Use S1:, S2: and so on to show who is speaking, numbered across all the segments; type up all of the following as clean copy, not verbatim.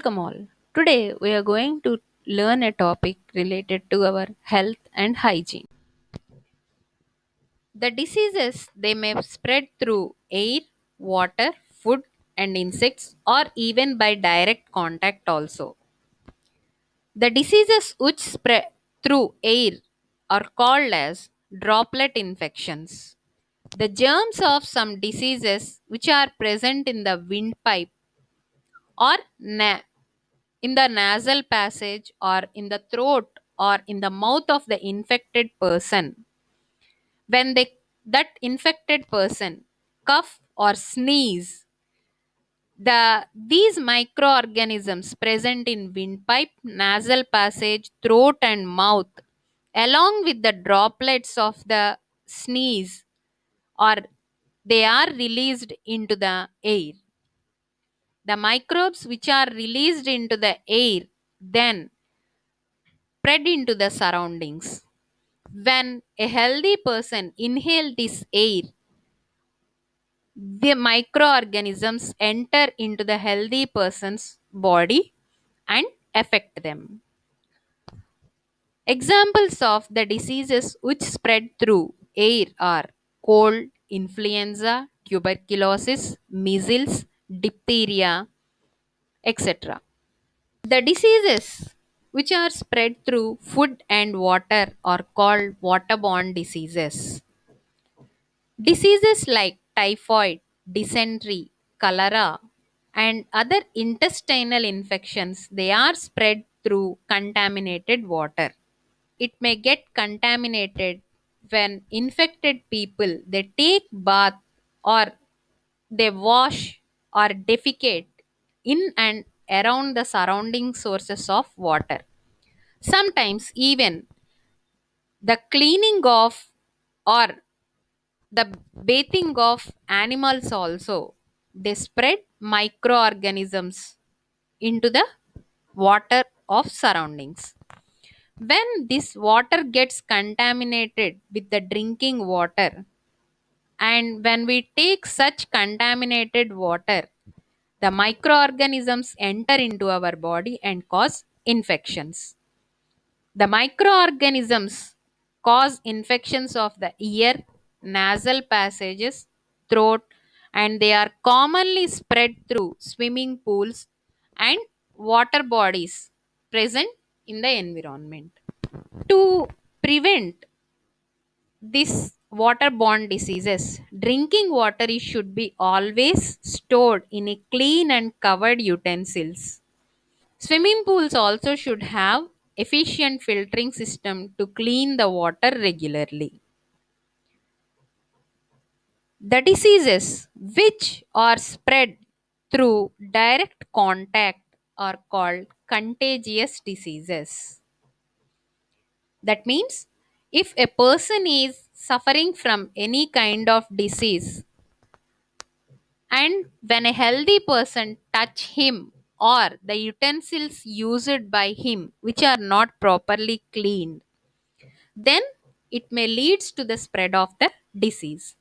S1: Welcome all. Today we are going to learn a topic related to our health and hygiene. The diseases they may spread through air, water, food and insects or even by direct contact also. The diseases which spread through air are called as droplet infections. The germs of some diseases which are present in the windpipe or in the nasal passage or in the throat or in the mouth of the infected person when that infected person cough or sneeze, these microorganisms present in windpipe, nasal passage, throat and mouth along with the droplets of the sneeze or they are released into the air. The microbes which are released into the air then spread into the surroundings. When a healthy person inhales this air, the microorganisms enter into the healthy person's body and affect them. Examples of the diseases which spread through air are cold, influenza, tuberculosis, measles, diphtheria, etc. The diseases which are spread through food and water are called waterborne diseases. Diseases like typhoid, dysentery, cholera, and other intestinal infections they are spread through contaminated water. It may get contaminated when infected people they take bath or they wash or defecate in and around the surrounding sources of water. Sometimes even the cleaning of or the bathing of animals also they spread microorganisms into the water of surroundings. When this water gets contaminated with the drinking water and when we take such contaminated water, the microorganisms enter into our body and cause infections. The microorganisms cause infections of the ear, nasal passages, throat, and they are commonly spread through swimming pools and water bodies present in the environment. To prevent this waterborne diseases, drinking water should be always stored in a clean and covered utensils. Swimming pools also should have efficient filtering system to clean the water regularly. The diseases which are spread through direct contact are called contagious diseases. That means if a person is suffering from any kind of disease and when a healthy person touch him or the utensils used by him which are not properly cleaned, then it may leads to the spread of the disease.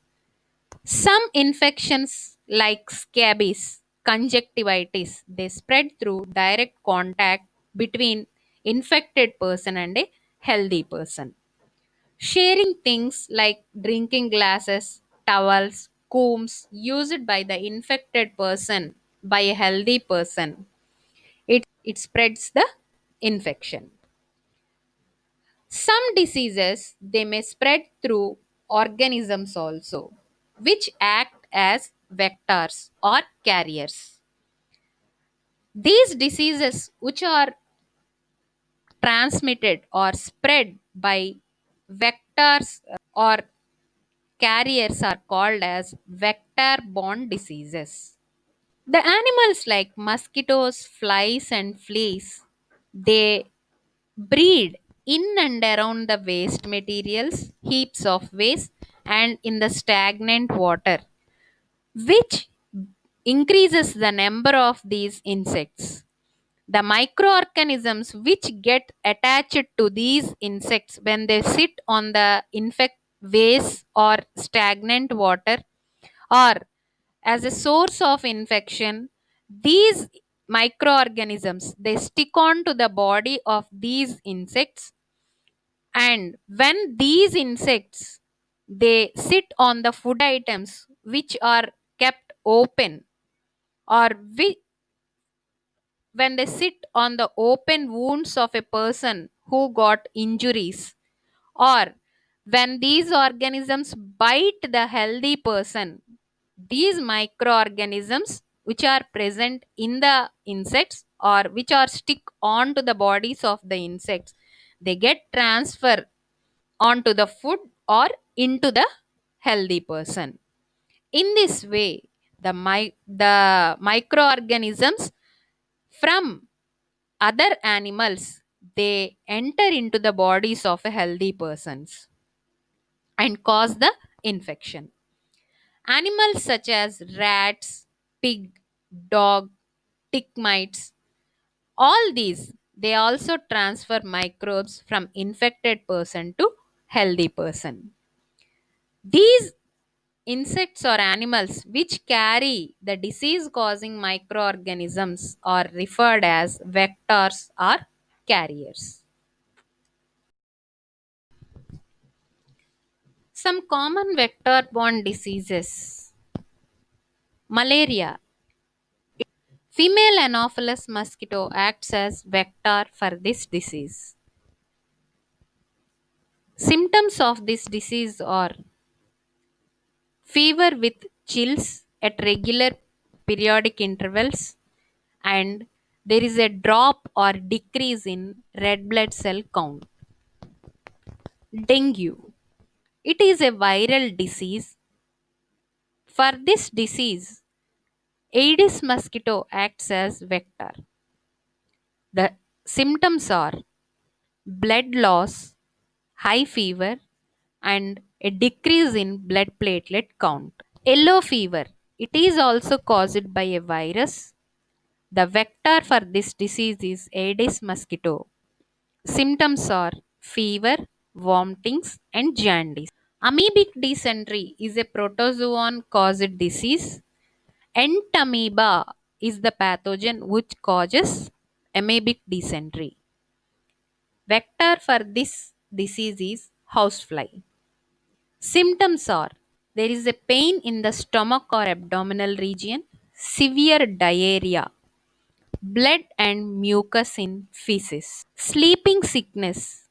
S1: Some infections like scabies, conjunctivitis, they spread through direct contact between infected person and a healthy person. Sharing things like drinking glasses, towels, combs used by the infected person by a healthy person, it spreads the infection. Some diseases they may spread through organisms also, which act as vectors or carriers. These diseases which are transmitted or spread by vectors or carriers are called as vector borne diseases. The animals like mosquitoes, flies and fleas, they breed in and around the waste materials, heaps of waste, and in the stagnant water, which increases the number of these insects. The microorganisms which get attached to these insects when they sit on the infect waste or stagnant water or as a source of infection, these microorganisms, they stick on to the body of these insects, and when these insects, they sit on the food items which are kept open, or when they sit on the open wounds of a person who got injuries, or when these organisms bite the healthy person, these microorganisms which are present in the insects or which are stick onto the bodies of the insects, they get transfer onto the food or into the healthy person. In this way, the microorganisms from other animals, they enter into the bodies of a healthy persons and cause the infection. Animals such as rats, pig, dog, tick mites, all these, they also transfer microbes from infected person to healthy person. These insects or animals which carry the disease causing microorganisms are referred as vectors or carriers. Some common vector borne diseases: malaria. Female Anopheles mosquito acts as vector for this disease. Symptoms of this disease are fever with chills at regular periodic intervals, and there is a drop or decrease in red blood cell count. Dengue. It is a viral disease. For this disease, Aedes mosquito acts as vector. The symptoms are blood loss, high fever, and a decrease in blood platelet count. Yellow fever. It is also caused by a virus. The vector for this disease is Aedes mosquito. Symptoms are fever, vomitings, and jaundice. Amoebic dysentery is a protozoan caused disease. Entamoeba is the pathogen which causes amoebic dysentery. Vector for this disease is housefly. Symptoms are there is a pain in the stomach or abdominal region, severe diarrhea, blood and mucus in feces. Sleeping sickness.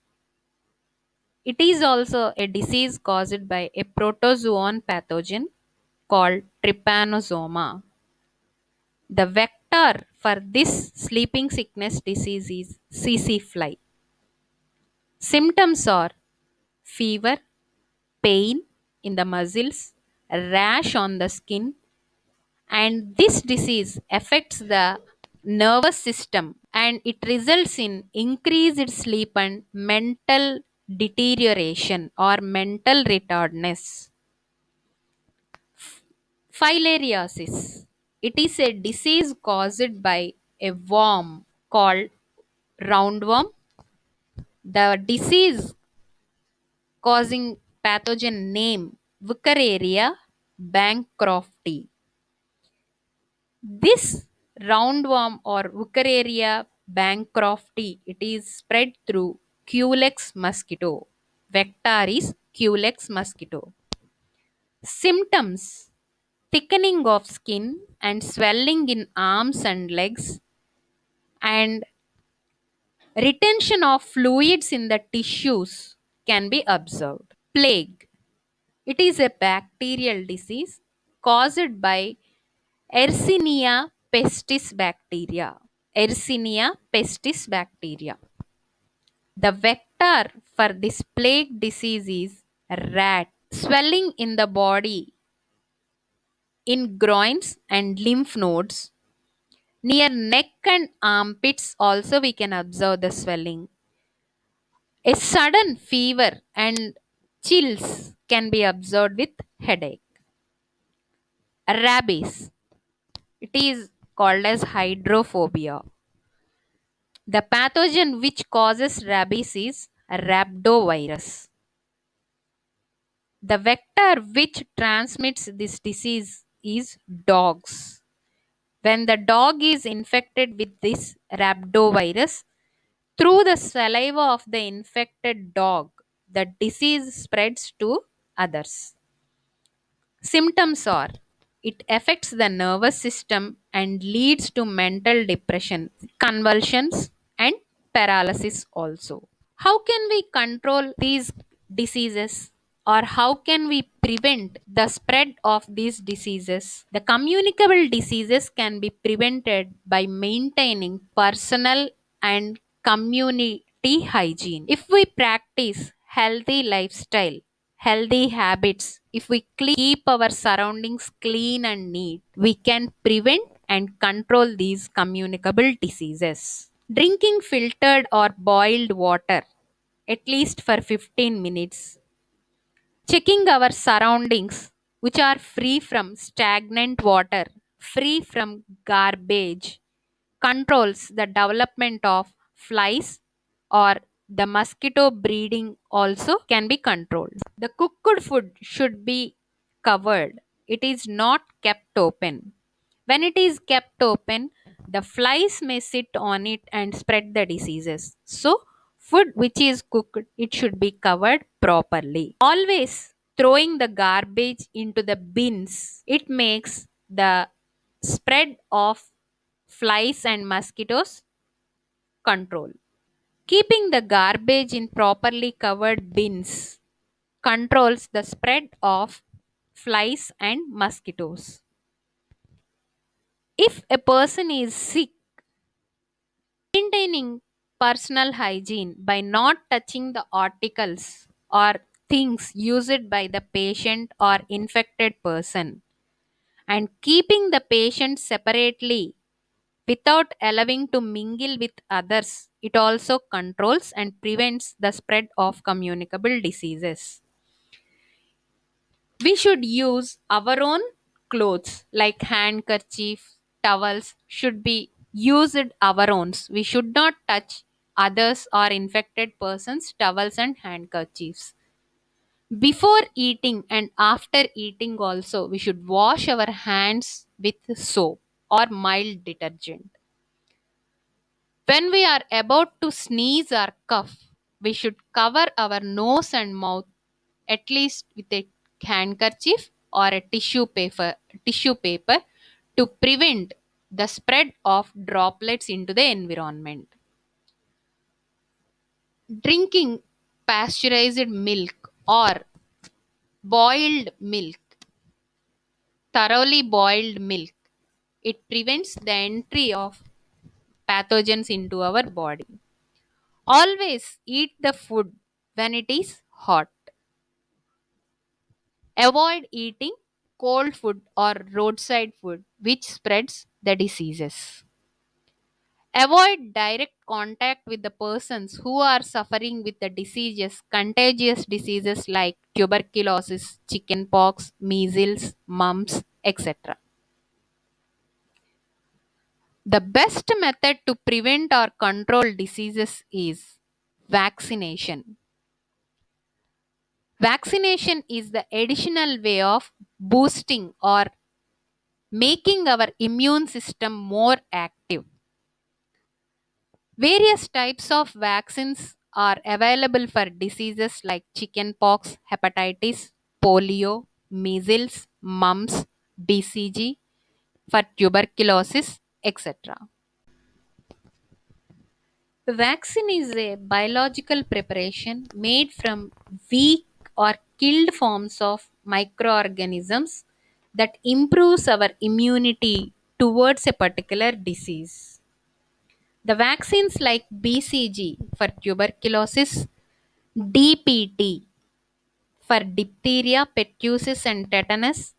S1: It is also a disease caused by a protozoan pathogen called trypanosoma. The vector for this sleeping sickness disease is CC fly. Symptoms are fever, pain in the muscles, rash on the skin, and this disease affects the nervous system and it results in increased sleep and mental deterioration or mental retardness. Filariasis. It is a disease caused by a worm called roundworm. The disease causing pathogen name Wuchereria bancrofti. This roundworm or Wuchereria bancrofti, it is spread through Culex mosquito. Vector is Culex mosquito. Symptoms: thickening of skin and swelling in arms and legs, and retention of fluids in the tissues can be observed. Plague. It is a bacterial disease caused by Yersinia pestis bacteria. Yersinia pestis bacteria. The vector for this plague disease is rat. Swelling in the body, in groins and lymph nodes. Near neck and armpits also we can observe the swelling. A sudden fever and chills can be observed with headache. Rabies. It is called as hydrophobia. The pathogen which causes rabies is rhabdovirus. The vector which transmits this disease is dogs. When the dog is infected with this rhabdovirus, through the saliva of the infected dog, the disease spreads to others. Symptoms are it affects the nervous system and leads to mental depression, convulsions, and paralysis also. How can we control these diseases, or how can we prevent the spread of these diseases? The communicable diseases can be prevented by maintaining personal and community hygiene. If we practice healthy lifestyle, healthy habits, if we keep our surroundings clean and neat, we can prevent and control these communicable diseases. Drinking filtered or boiled water at least for 15 minutes. Checking our surroundings, which are free from stagnant water, free from garbage, controls the development of flies, or the mosquito breeding also can be controlled. The cooked food should be covered. It is not kept open. When it is kept open, the flies may sit on it and spread the diseases. So, food which is cooked, it should be covered properly. Always throwing the garbage into the bins, it makes the spread of flies and mosquitoes control. Keeping the garbage in properly covered bins controls the spread of flies and mosquitoes. If a person is sick, maintaining personal hygiene by not touching the articles or things used by the patient or infected person, and keeping the patient separately without allowing to mingle with others, it also controls and prevents the spread of communicable diseases. We should use our own clothes like handkerchief, towels should be used our own. We should not touch others or infected persons towels and handkerchiefs. Before eating and after eating also, we should wash our hands with soap or mild detergent. When we are about to sneeze or cough, we should cover our nose and mouth at least with a handkerchief or a tissue paper to prevent the spread of droplets into the environment. Drinking pasteurized milk or boiled milk, thoroughly boiled milk, it prevents the entry of pathogens into our body. Always eat the food when it is hot. Avoid eating cold food or roadside food which spreads the diseases. Avoid direct contact with the persons who are suffering with the diseases, contagious diseases like tuberculosis, chickenpox, measles, mumps, etc. The best method to prevent or control diseases is vaccination. Vaccination is the additional way of boosting or making our immune system more active. Various types of vaccines are available for diseases like chickenpox, hepatitis, polio, measles, mumps, BCG, for tuberculosis, etc. The vaccine is a biological preparation made from weak or killed forms of microorganisms that improves our immunity towards a particular disease. The vaccines like BCG for tuberculosis, DPT for diphtheria, pertussis, and tetanus,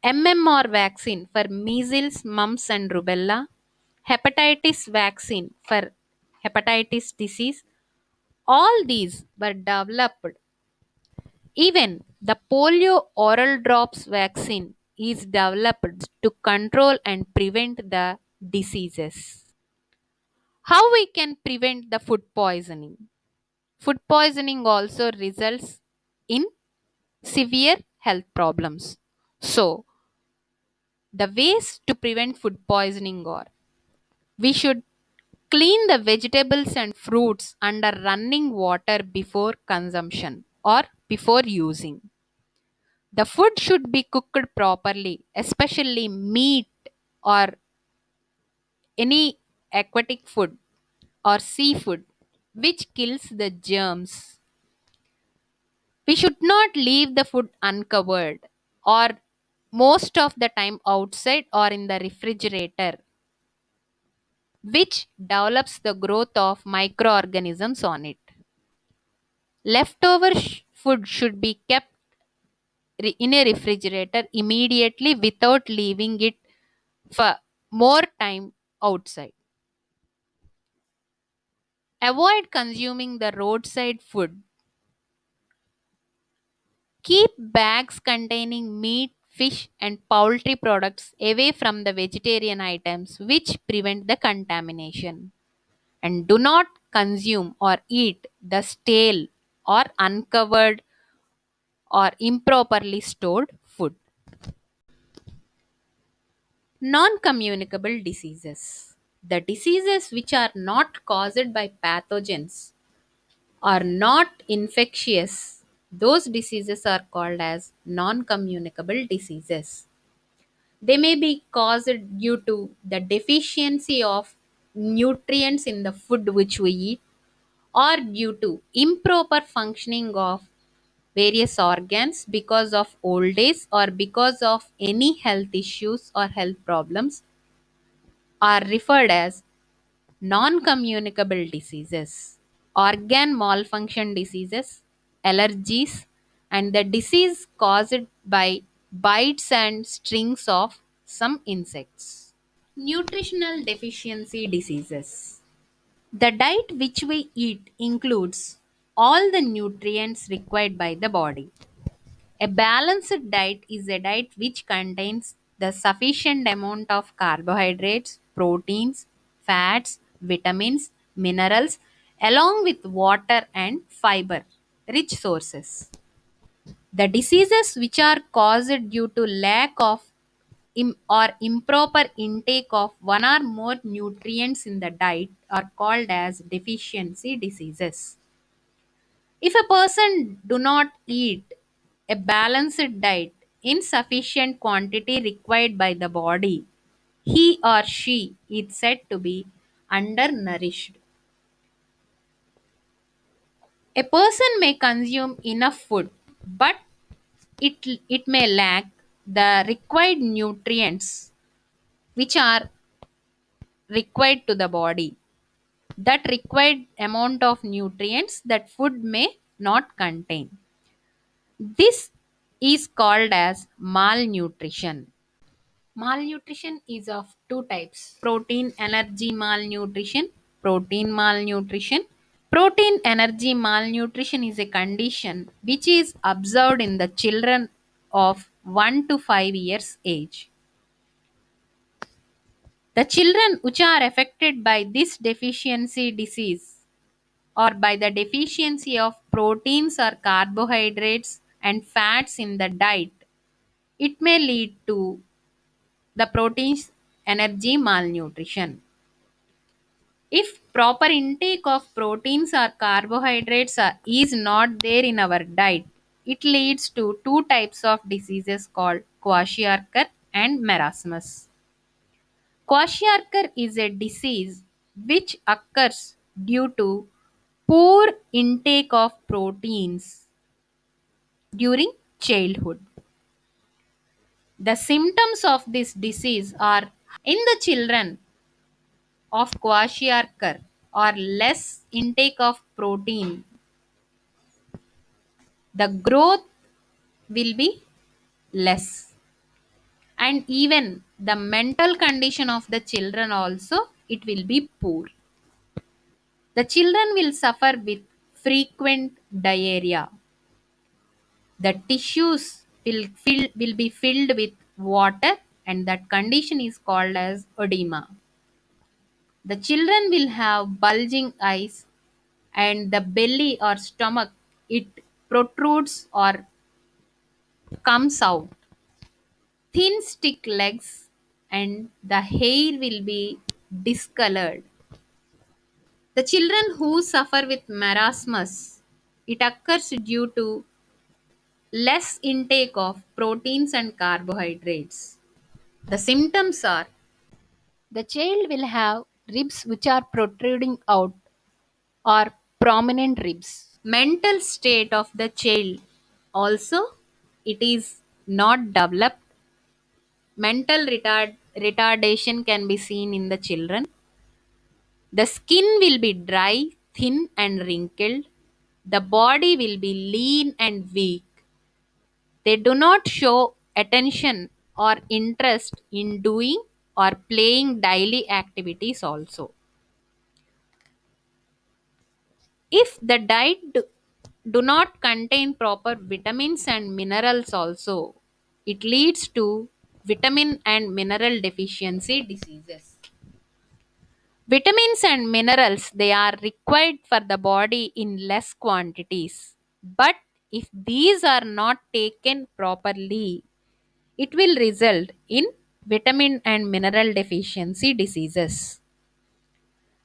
S1: MMR vaccine for measles, mumps, and rubella, hepatitis vaccine for hepatitis disease, all these were developed. Even the polio oral drops vaccine is developed to control and prevent the diseases. How we can prevent the food poisoning? Food poisoning also results in severe health problems. So, The ways to prevent food poisoning are: we should clean the vegetables and fruits under running water before consumption or before using. The food should be cooked properly, especially meat or any aquatic food or seafood, which kills the germs. We should not leave the food uncovered or most of the time outside or in the refrigerator, which develops the growth of microorganisms on it. Leftover food should be kept in a refrigerator immediately without leaving it for more time outside. Avoid consuming the roadside food. Keep bags containing meat, fish, and poultry products away from the vegetarian items which prevent the contamination. And do not consume or eat the stale or uncovered or improperly stored food. Non communicable diseases. The diseases which are not caused by pathogens are not infectious. Those diseases are called as non communicable diseases. They may be caused due to the deficiency of nutrients in the food which we eat, or due to improper functioning of various organs because of old age or because of any health issues or health problems, are referred as non communicable diseases, organ malfunction diseases, allergies, and the disease caused by bites and stings of some insects. Nutritional deficiency diseases. The diet which we eat includes all the nutrients required by the body. A balanced diet is a diet which contains the sufficient amount of carbohydrates, proteins, fats, vitamins, minerals, along with water and fiber, rich sources. The diseases which are caused due to lack of or improper intake of one or more nutrients in the diet are called as deficiency diseases. If a person do not eat a balanced diet in sufficient quantity required by the body, he or she is said to be undernourished. A person may consume enough food, but it may lack the required nutrients which are required to the body. That required amount of nutrients that food may not contain. This is called as malnutrition. Malnutrition is of two types: protein energy malnutrition, protein malnutrition. Protein energy malnutrition is a condition which is observed in the children of 1 to 5 years age. The children which are affected by this deficiency disease or by the deficiency of proteins or carbohydrates and fats in the diet, it may lead to the proteins energy malnutrition. If proper intake of proteins or carbohydrates is not there in our diet, it leads to two types of diseases called kwashiorkor and marasmus. Kwashiorkor is a disease which occurs due to poor intake of proteins during childhood. The symptoms of this disease are: in the children of kwashiorkor or less intake of protein, the growth will be less, and even the mental condition of the children also it will be poor. The children will suffer with frequent diarrhea. The tissues will be filled with water, and that condition is called as edema. The children will have bulging eyes, and the belly or stomach it protrudes or comes out. thin stick legs, and the hair will be discolored. The children who suffer with marasmus, it occurs due to less intake of proteins and carbohydrates. The symptoms are the child will have ribs which are protruding out or prominent ribs. Mental state of the child also, it is not developed. Mental retardation can be seen in the children. The skin will be dry, thin, and wrinkled. The body will be lean and weak. They do not show attention or interest in doing or playing daily activities also. If the diet do not contain proper vitamins and minerals also, it leads to vitamin and mineral deficiency diseases. Vitamins and minerals, they are required for the body in less quantities. But if these are not taken properly, it will result in vitamin and mineral deficiency diseases.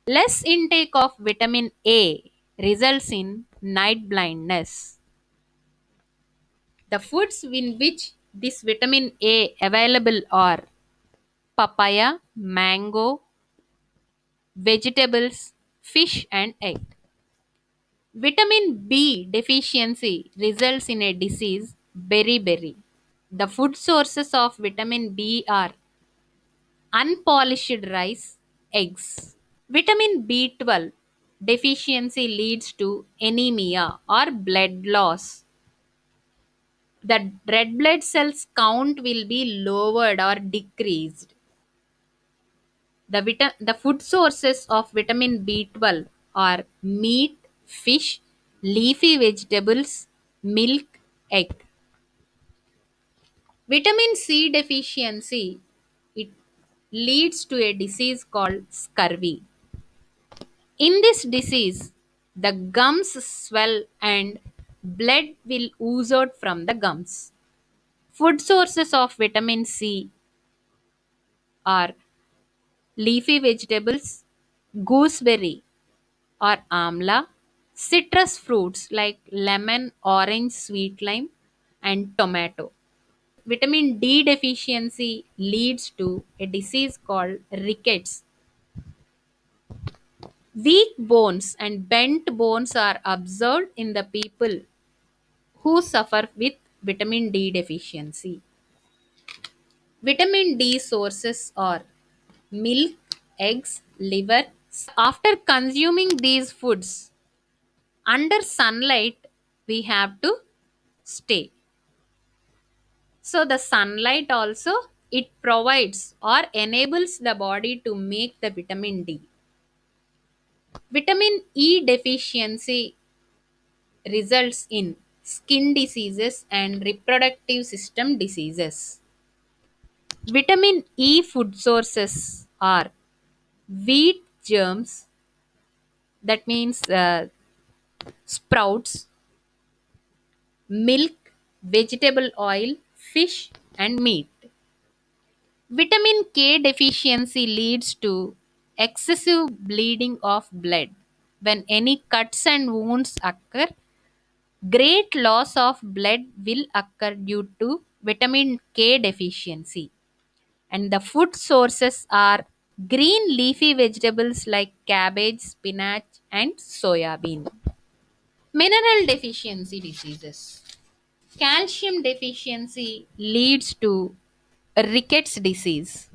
S1: Less intake of vitamin A results in night blindness. The foods in which this vitamin A available are papaya, mango, vegetables, fish and egg. Vitamin B deficiency results in a disease beriberi. The food sources of vitamin B are unpolished rice, eggs. Vitamin B12 deficiency leads to anemia or blood loss. The red blood cells count will be lowered or decreased. The food sources of vitamin B12 are meat, fish, leafy vegetables, milk, egg. Vitamin C deficiency, it leads to a disease called scurvy. In this disease, the gums swell and blood will ooze out from the gums. Food sources of vitamin C are leafy vegetables, gooseberry or amla, citrus fruits like lemon, orange, sweet lime, and tomato. Vitamin D deficiency leads to a disease called rickets. Weak bones and bent bones are observed in the people who suffer with vitamin D deficiency. Vitamin D sources are milk, eggs, liver. After consuming these foods, under sunlight, we have to stay. So the sunlight also, it provides or enables the body to make the vitamin D. Vitamin E deficiency results in skin diseases and reproductive system diseases. Vitamin E food sources are wheat germs, that means sprouts, milk, vegetable oil, fish, and meat. Vitamin K deficiency leads to excessive bleeding of blood. When any cuts and wounds occur, great loss of blood will occur due to vitamin K deficiency. And the food sources are green leafy vegetables like cabbage, spinach, and soya bean. Mineral deficiency diseases. Calcium deficiency leads to rickets disease.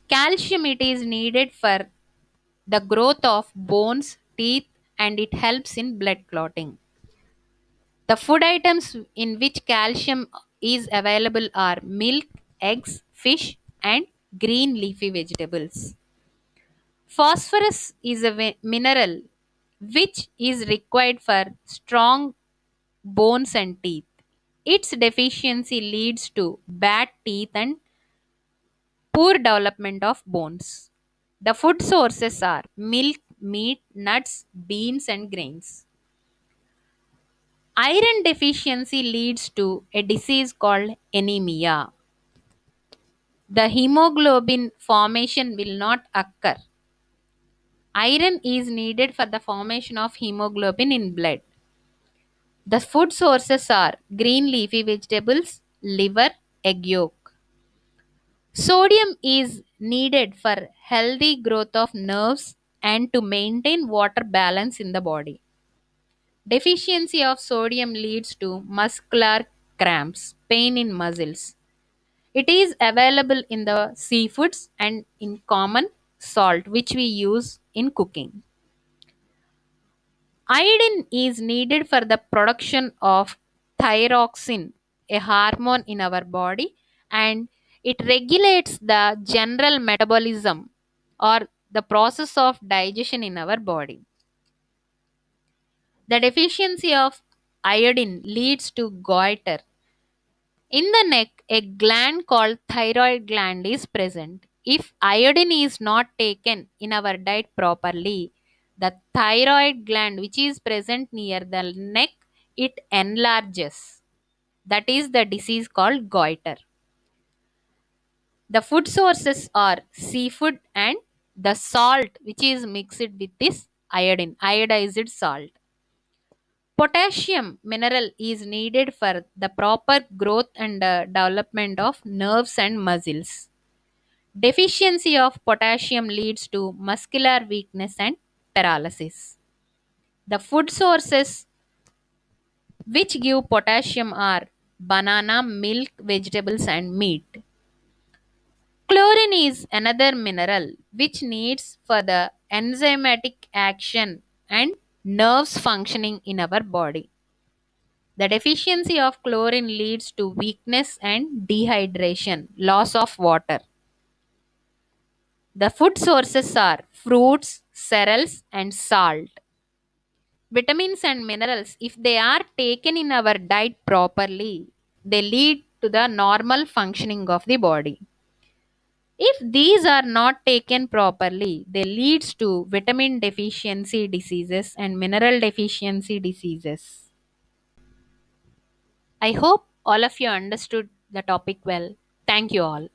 S1: Calcium, it is needed for the growth of bones, teeth, and it helps in blood clotting. The food items in which calcium is available are milk, eggs, fish, and green leafy vegetables. Phosphorus is a mineral which is required for strong bones and teeth. Its deficiency leads to bad teeth and poor development of bones. The food sources are milk, meat, nuts, beans, and grains. Iron deficiency leads to a disease called anemia. the hemoglobin formation will not occur. Iron is needed for the formation of hemoglobin in blood. The food sources are green leafy vegetables, liver, egg yolk. Sodium is needed for healthy growth of nerves and to maintain water balance in the body. Deficiency of sodium leads to muscular cramps, pain in muscles. It is available in the seafoods and in common salt which we use in cooking. Iodine is needed for the production of thyroxine, a hormone in our body, and it regulates the general metabolism or the process of digestion in our body. The deficiency of iodine leads to goiter. In the neck, a gland called thyroid gland is present. If iodine is not taken in our diet properly, the thyroid gland which is present near the neck, it enlarges. That is the disease called goiter. The food sources are seafood and the salt which is mixed with this iodine, iodized salt. Potassium mineral is needed for the proper growth and development of nerves and muscles. Deficiency of potassium leads to muscular weakness and paralysis. The food sources which give potassium are banana, milk, vegetables, and meat. Chlorine is another mineral which needs for the enzymatic action and nerves functioning in our body. The deficiency of chlorine leads to weakness and dehydration, loss of water. The food sources are fruits, cereals, and salt. Vitamins and minerals, if they are taken in our diet properly, they lead to the normal functioning of the body. If these are not taken properly, they leads to vitamin deficiency diseases and mineral deficiency diseases. I hope all of you understood the topic well. Thank you all.